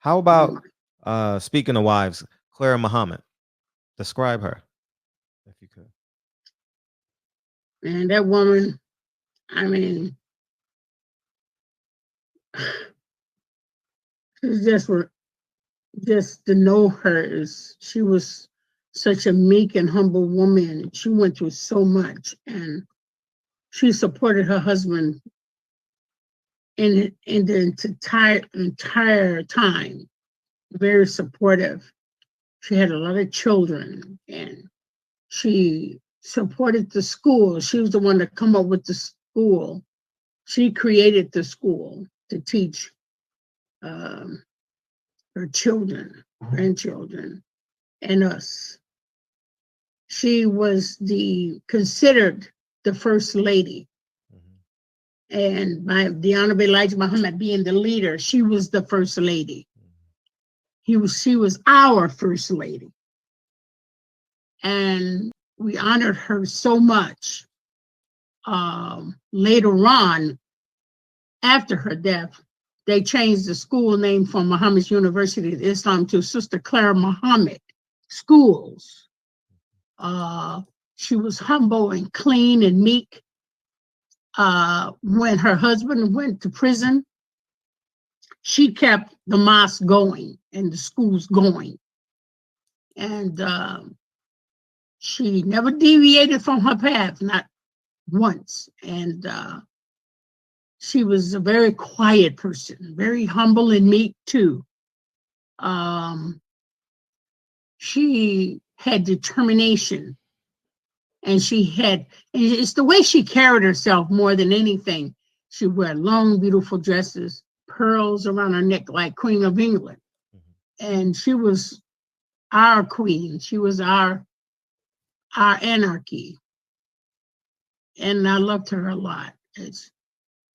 How Um, about speaking of wives, Clara Muhammad? Describe her, if you could. and that woman, I mean, it's just to know her is she was such a meek and humble woman. She went through so much, and she supported her husband in the entire time. Very supportive. She had a lot of children, and she supported the school. She was the one to come up with the school. She created the school to teach um, her children, grandchildren, and us. She was the considered the first lady, Mhm. and by the Honorable Elijah Muhammad being the leader, she was the first lady. She was our first lady, and we honored her so much. Later on, after her death, they changed the school name from Muhammad's University of Islam to Sister Clara Muhammad Schools. Uh, she was humble and clean and meek. When her husband went to prison, she kept the mosque going and the schools going. And she never deviated from her path, not once. And she was a very quiet person, very humble and meek too. Um, she had determination, and and it's the way she carried herself more than anything. She wore long, beautiful dresses, pearls around her neck like Queen of England. And she was our queen. She was our anarchy. And I loved her a lot.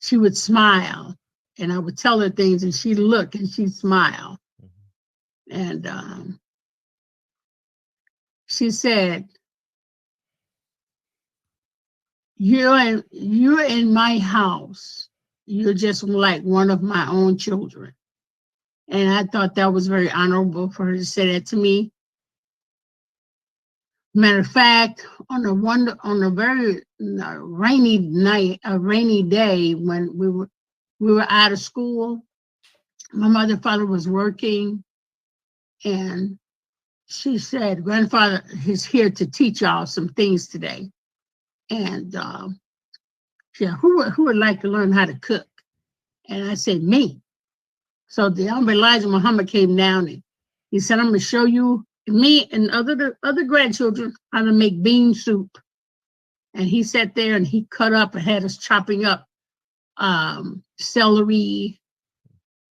She would smile, and I would tell her things, and she'd look and she'd smile. And she said, you're in my house. You're just like one of my own children. And I thought that was very honorable for her to say that to me. Matter of fact, on a very rainy night, a rainy day when we were out of school, my mother and father was working, and she said, "Grandfather is here to teach y'all some things today." And yeah, who would like to learn how to cook? And I said, me. So the Honorable Elijah Muhammad came down, and he said, I'm going to show you, me and other grandchildren, how to make bean soup. And he sat there and he cut up and had us chopping up celery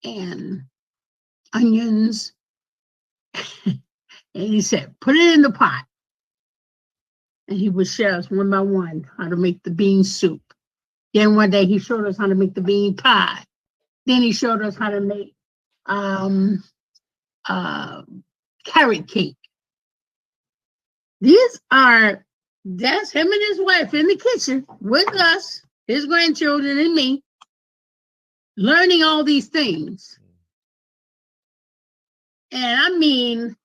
and onions. And he said, put it in the pot. And he would show us one by one how to make the bean soup. Then one day he showed us how to make the bean pie. Then he showed us how to make um, uh, carrot cake. That's him and his wife in the kitchen with us, his grandchildren and me, learning all these things. And I mean,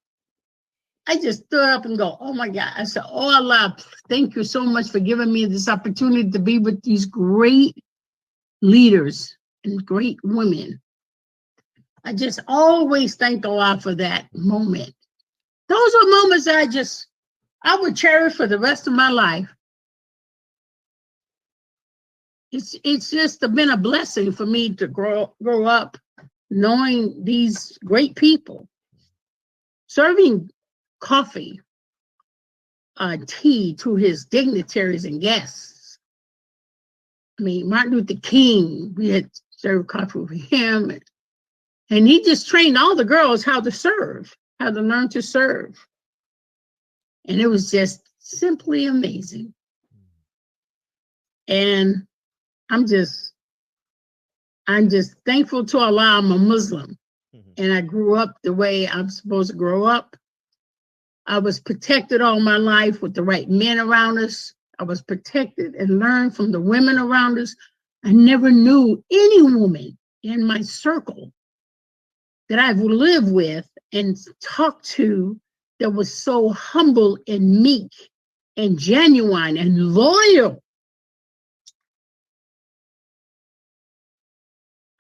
I just stood up and go, oh my God. I said, oh Allah, thank you so much for giving me this opportunity to be with these great leaders and great women. I just always thank Allah for that moment. Those are moments that I would cherish for the rest of my life. It's just been a blessing for me to grow up knowing these great people, serving coffee, tea to his dignitaries and guests. I mean, Martin Luther King, we had served coffee with him, and he just trained all the girls how to serve, how to learn to serve. And it was just simply amazing. And I'm just thankful to Allah. I'm a Muslim, and I grew up the way I'm supposed to grow up. I was protected all my life with the right men around us. I was protected and learned from the women around us. I never knew any woman in my circle that I've lived with and talked to that was so humble and meek and genuine and loyal.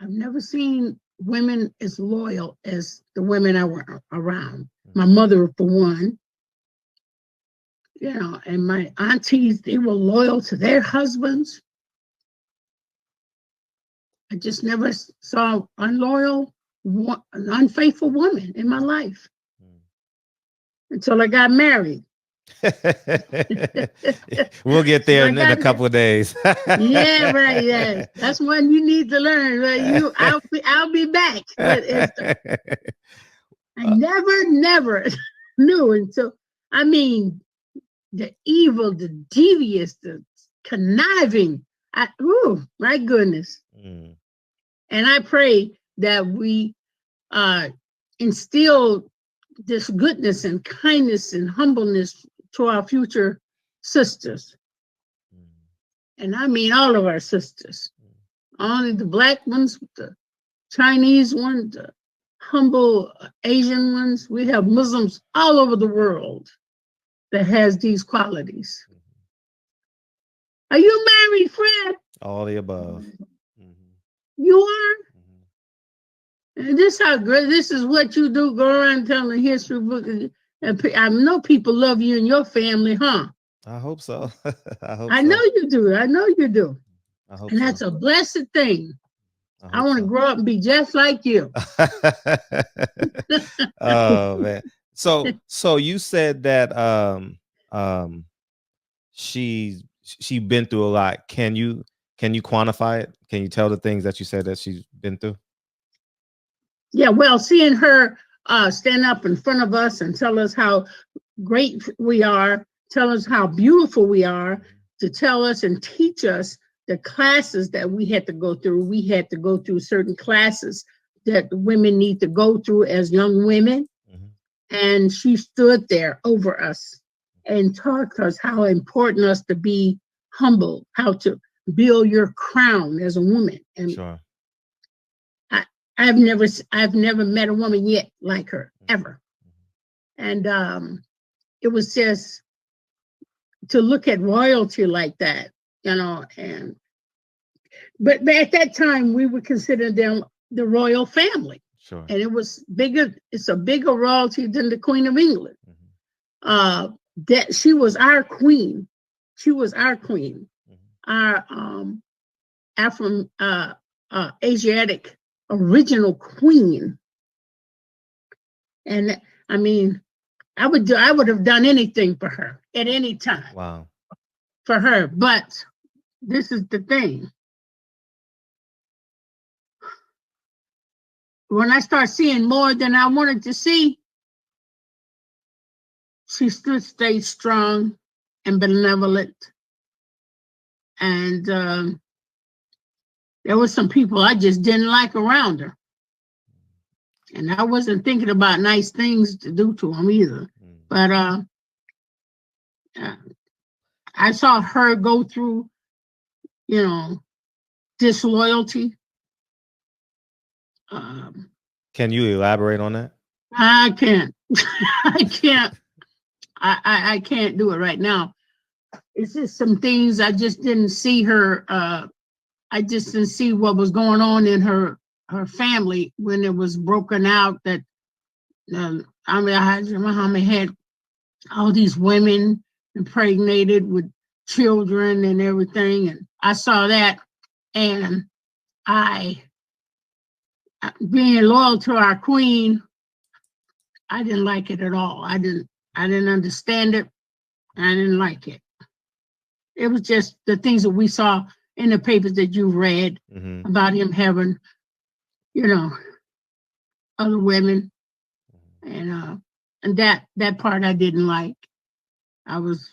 I've never seen women as loyal as the women I were around. My mother, for one, and my aunties, they were loyal to their husbands. I just never saw an unfaithful woman in my life until I got married. We'll get there in a couple of days. Yeah, right. Yeah, that's one you need to learn. Right? I'll be back. But I never knew until, I mean, the evil, the devious, the conniving. My goodness. And I pray that we instill this goodness and kindness and humbleness to our future sisters. And I mean all of our sisters. Only the Black ones, the Chinese ones, the humble Asian ones. We have Muslims all over the world that has these qualities. Are you married, Fred? All the above. You are? And this how great. This is what you do. Go around telling the history book. And I know people love you and your family, huh? I hope so. I know you do. I know you do. I hope and that's so. a blessed thing. I want to so. grow up and be just like you. Oh man. So you said that she been through a lot. Can you quantify it? Can you tell the things that you said that she's been through? Yeah, well, seeing her stand up in front of us and tell us how great we are, tell us how beautiful we are, to tell us and teach us the classes that we had to go through. We had to go through certain classes that women need to go through as young women. And she stood there over us and taught us how important us to be humble, how to build your crown as a woman. And sure. I've never met a woman yet like her, ever. And it was just to look at royalty like that, but at that time we would consider them the royal family. Sure. And it was bigger. It's a bigger royalty than the Queen of England. That she was our queen. She was our queen. Our Afro Asiatic original queen. And I mean, I would have done anything for her at any time. Wow. For her. But this is the thing. When I start seeing more than I wanted to see, she still stayed strong and benevolent. And there were some people I just didn't like around her. And I wasn't thinking about nice things to do to them either. But I saw her go through, disloyalty. Can you elaborate on that? I can't. I can't. I can't do it right now. It's just some things I just didn't see her. I just didn't see what was going on in her family when it was broken out that Muhammad had all these women impregnated with children and everything. And I saw that, and being loyal to our queen, I didn't like it at all. I didn't understand it. I didn't like it. It was just the things that we saw in the papers that you read about him having, other women, and that part I didn't like. I was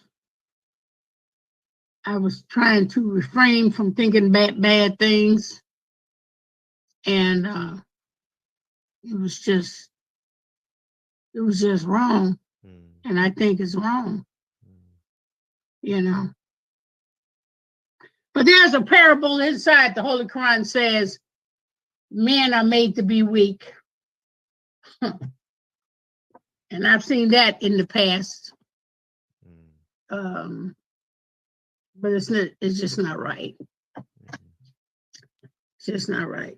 trying to refrain from thinking bad things, and it was just wrong, and I think it's wrong, But there's a parable inside the Holy Quran says, men are made to be weak, And I've seen that in the past. Mm. But it's just not right. It's just not right.